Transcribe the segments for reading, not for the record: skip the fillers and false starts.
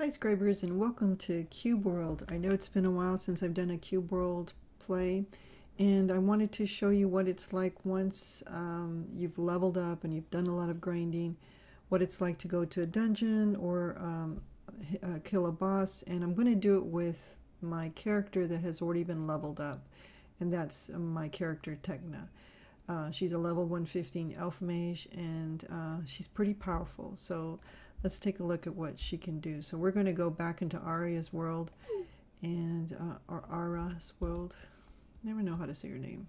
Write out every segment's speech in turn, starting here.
Hi Scribers, and welcome to Cube World. I know it's been a while since I've done a Cube World play, and I wanted to show you what it's like once you've leveled up and you've done a lot of grinding, what it's like to go to a dungeon or kill a boss. And I'm going to do it with my character that has already been leveled up, and that's my character Techna. She's a level 115 elf mage, and she's pretty powerful. So let's take a look at what she can do. So we're going to go back into Aria's world, and or Ara's world. Never know how to say her name.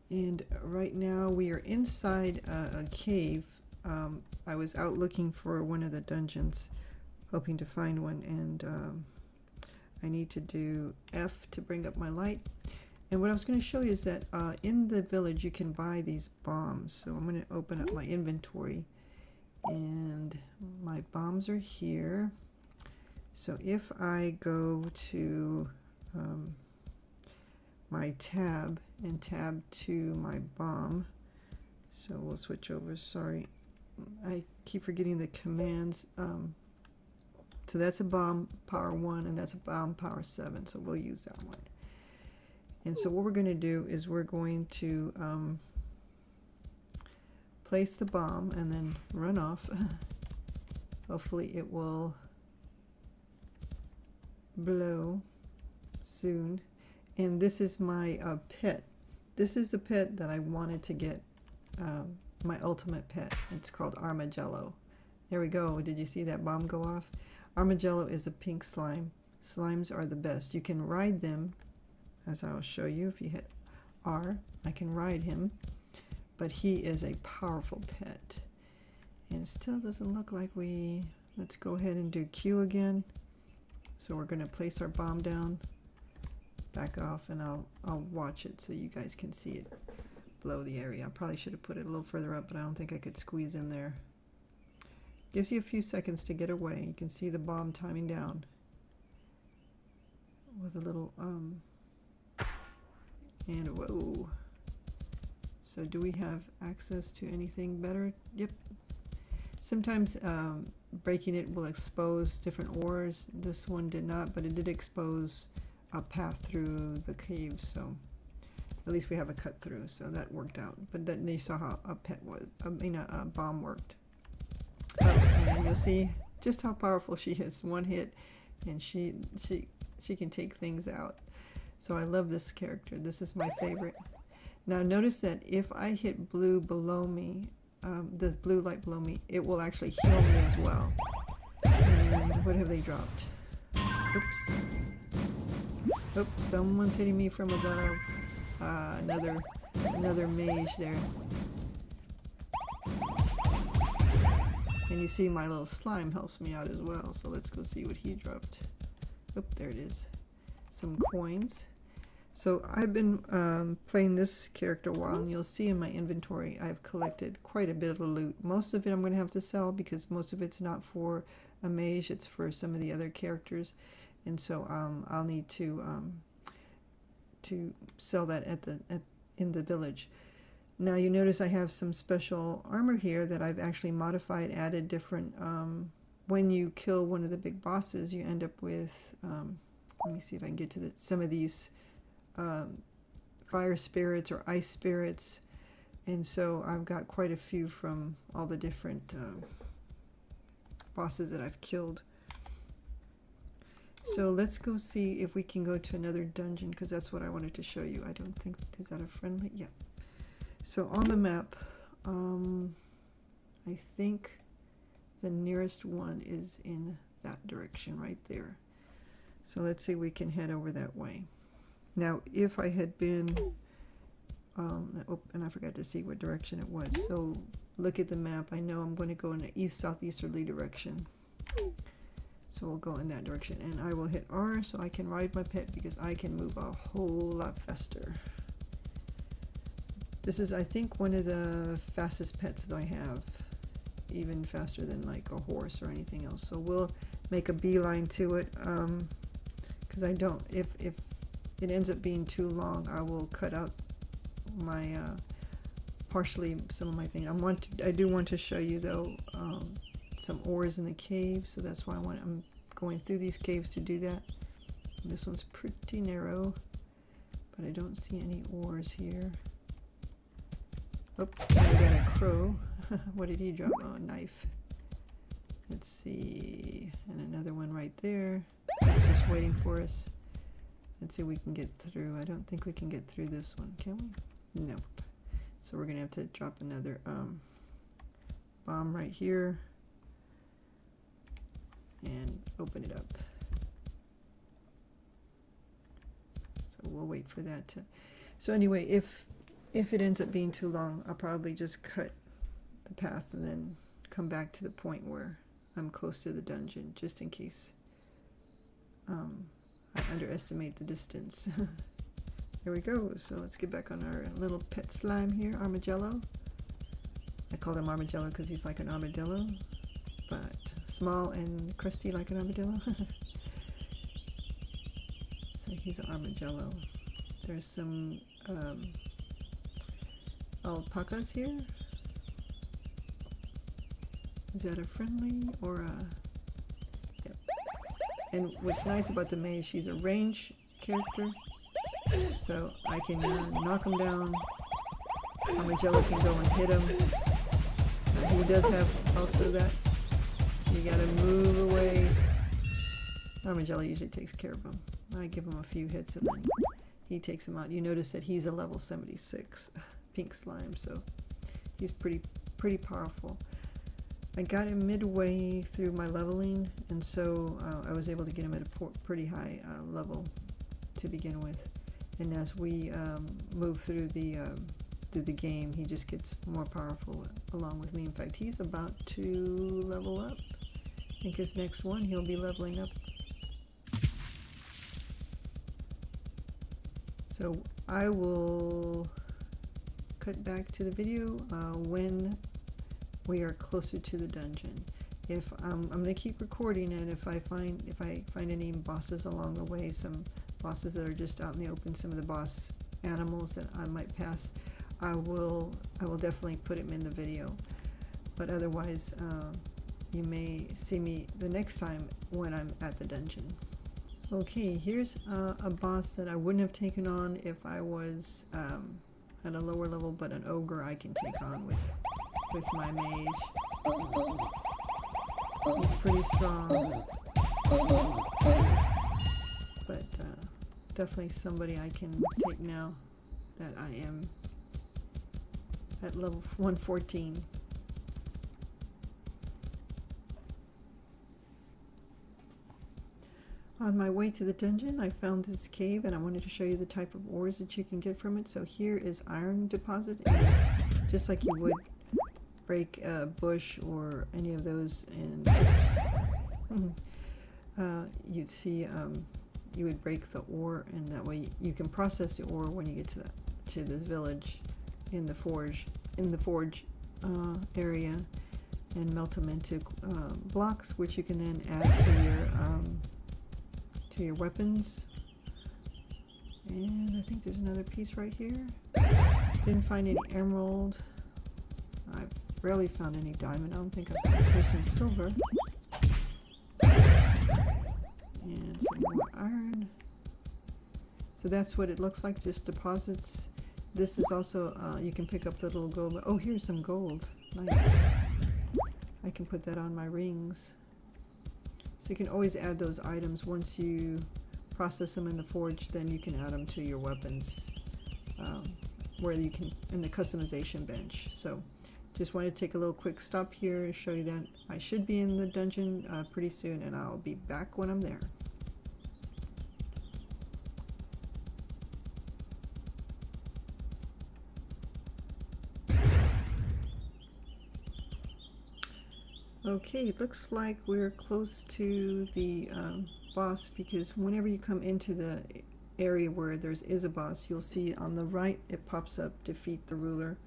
And right now we are inside a cave. I was out looking for one of the dungeons, hoping to find one, and I need to do F to bring up my light. And what I was going to show you is that in the village you can buy these bombs. So I'm going to open up my inventory, and my bombs are here. So if I go to my tab and tab to my bomb, so we'll switch over. Sorry, I keep forgetting the commands. So that's a bomb power 1 and that's a bomb power 7, so we'll use that one. And so what we're going to do is we're going to place the bomb and then run off. Hopefully it will blow soon. And this is my pet. This is the pet that I wanted to get, my ultimate pet. It's called Armadillo. There we go. Did you see that bomb go off? Armadillo is a pink slime. Slimes are the best. You can ride them, as I'll show you. If you hit R, I can ride him, but he is a powerful pet. And it still doesn't look like let's go ahead and do Q again. So we're going to place our bomb down, back off, and I'll watch it so you guys can see it blow the area. I probably should have put it a little further up, but I don't think I could squeeze in there. Gives you a few seconds to get away. You can see the bomb timing down with a little and whoa. So do we have access to anything better? Yep. Sometimes breaking it will expose different ores. This one did not, but it did expose a path through the cave, so at least we have a cut through, so that worked out. But then you saw how a bomb worked. And you'll see just how powerful she is. One hit and she can take things out. So I love this character. This is my favorite. Now notice that if I hit blue below me, this blue light below me, it will actually heal me as well. And what have they dropped? Oops. Oops, someone's hitting me from above. Another mage there. And you see my little slime helps me out as well. So let's go see what he dropped. Oop, there it is. Some coins. So I've been playing this character a while, and you'll see in my inventory I've collected quite a bit of loot. Most of it I'm going to have to sell because most of it's not for a mage, it's for some of the other characters, and so I'll need to sell that in the village. Now you notice I have some special armor here that I've actually modified, added different. When you kill one of the big bosses, you end up with. Let me see if I can get to some of these fire spirits or ice spirits, and so I've got quite a few from all the different bosses that I've killed. So let's go see if we can go to another dungeon, because that's what I wanted to show you. I don't think, is that a friendly? Yeah. So on the map, I think the nearest one is in that direction right there. So let's see if we can head over that way. Now, if I had been, oh, and I forgot to see what direction it was. So look at the map. I know I'm going to go in the east-southeasterly direction. So we'll go in that direction. And I will hit R so I can ride my pet because I can move a whole lot faster. This is, I think, one of the fastest pets that I have. Even faster than like a horse or anything else. So we'll make a beeline to it. Because I don't, if it ends up being too long, I will cut out my partially some of my things. I do want to show you though some ores in the cave, so that's why I'm going through these caves to do that. This one's pretty narrow, but I don't see any ores here. Oh, I got a crow. What did he drop? Oh, a knife. Let's see, and another one right there. It's just waiting for us. Let's see if we can get through. I don't think we can get through this one, can we? Nope. So we're gonna have to drop another bomb right here and open it up. So we'll wait for that to. So anyway, if it ends up being too long, I'll probably just cut the path and then come back to the point where I'm close to the dungeon, just in case I underestimate the distance. Here we go. So let's get back on our little pet slime here, Armadillo. I call him Armadillo because he's like an armadillo, but small and crusty like an armadillo. So he's an armadillo. There's some alpacas here. Is that a friendly or a... Yep. And what's nice about the Mage, she's a range character, so I can knock him down. Armadillo can go and hit him. He does have also that, so you gotta move away. Armadillo usually takes care of him. I give him a few hits and then he takes him out. You notice that he's a level 76 pink slime, so he's pretty powerful. I got him midway through my leveling, and so I was able to get him at a pretty high level to begin with. And as we move through the game, he just gets more powerful along with me. In fact, he's about to level up. I think his next one he'll be leveling up. So I will cut back to the video when we are closer to the dungeon. If I'm going to keep recording, and if I find any bosses along the way, some bosses that are just out in the open, some of the boss animals that I might pass, I will definitely put them in the video. But otherwise, you may see me the next time when I'm at the dungeon. Okay, here's a boss that I wouldn't have taken on if I was at a lower level, but an ogre I can take on with my Mage. He's pretty strong, but definitely somebody I can take now that I am at level 114. On my way to the dungeon, I found this cave, and I wanted to show you the type of ores that you can get from it. So here is iron deposit, and just like you would break a bush or any of those, and you'd see you would break the ore, and that way you can process the ore when you get to this village in the forge area, and melt them into blocks, which you can then add to your weapons. And I think there's another piece right here. Didn't find any emerald. I've rarely found any diamond. I don't think there's some silver. And some more iron. So that's what it looks like, just deposits. This is also, you can pick up the little gold. Oh, here's some gold. Nice. I can put that on my rings. So you can always add those items once you process them in the forge, then you can add them to your weapons where you can, in the customization bench. So just wanted to take a little quick stop here to show you that I should be in the dungeon pretty soon, and I'll be back when I'm there. Okay, it looks like we're close to the boss, because whenever you come into the area where there is a boss, you'll see on the right it pops up, defeat the ruler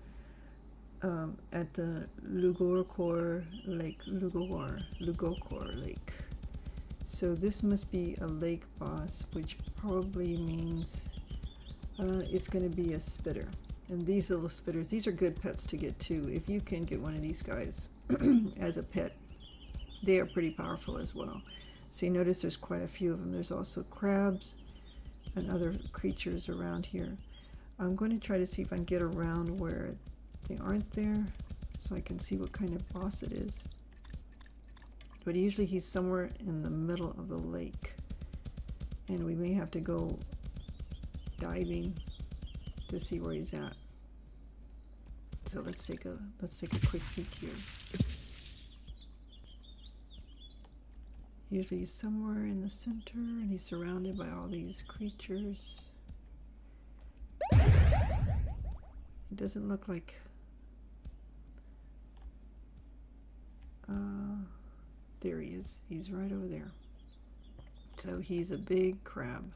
at the Lugokor Lake. So this must be a lake boss, which probably means it's going to be a spitter. And these little spitters, these are good pets to get too. If you can get one of these guys as a pet, they are pretty powerful as well. So you notice there's quite a few of them. There's also crabs and other creatures around here. I'm going to try to see if I can get around where they aren't there so I can see what kind of boss it is. But usually he's somewhere in the middle of the lake, and we may have to go diving to see where he's at. So let's take a quick peek here. Usually he's somewhere in the center, and he's surrounded by all these creatures. It doesn't look like there he is. He's right over there. So he's a big crab.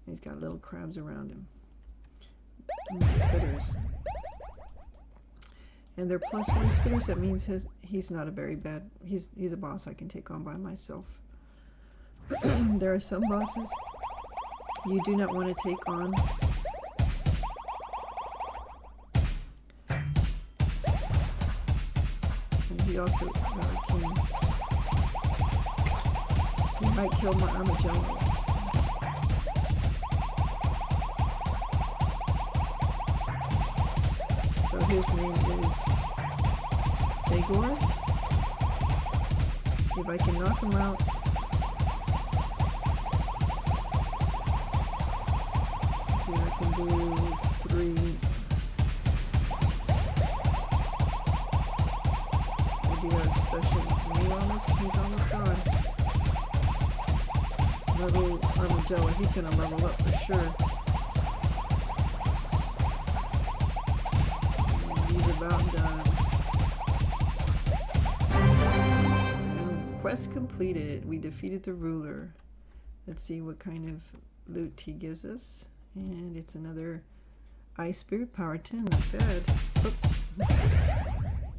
He's got little crabs around him. And the spitters. And they're +1 spitters. That means he's not a very bad. He's a boss I can take on by myself. There are some bosses you do not want to take on. And he also he might kill my armadillo. So his name is Bagor. If I can knock him out, let's see if I can do 3. Maybe a special. He's almost gone. Level armadillo. He's gonna level up for sure. He's about done. And quest completed. We defeated the ruler. Let's see what kind of loot he gives us. And it's another ice spirit power 10. Not bad. Oh.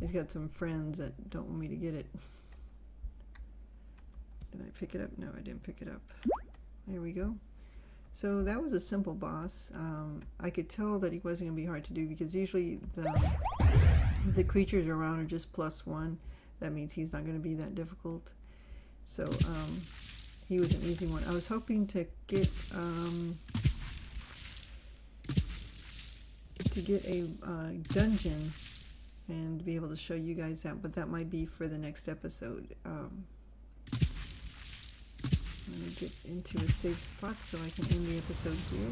He's got some friends that don't want me to get it. Did I pick it up? No, I didn't pick it up. There we go. So that was a simple boss. I could tell that he wasn't going to be hard to do because usually the creatures around are just +1. That means he's not going to be that difficult. So he was an easy one. I was hoping to get a dungeon and be able to show you guys that, but that might be for the next episode. Let me get into a safe spot so I can end the episode here.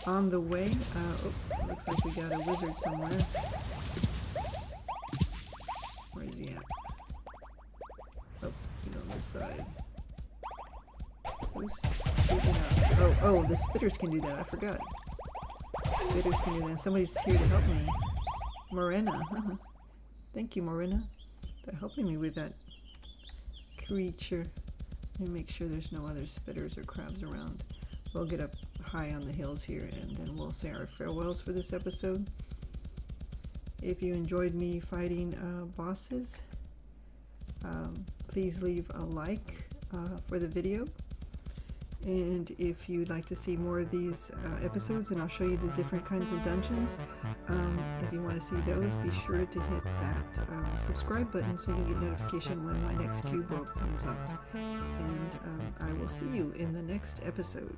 On the way, oh, looks like we got a wizard somewhere. Where is he at? Oh, he's on this side. Who's shooting out? Oh, the spitters can do that. I forgot. Spitters can do that. Somebody's here to help me. Morena. Thank you, Morena, for helping me with that creature. Let me make sure there's no other spitters or crabs around. We'll get up high on the hills here and then we'll say our farewells for this episode. If you enjoyed me fighting bosses, please leave a like for the video. And if you'd like to see more of these episodes, and I'll show you the different kinds of dungeons, if you want to see those, be sure to hit that subscribe button so you get notification when my next Cube World comes up. And I will see you in the next episode.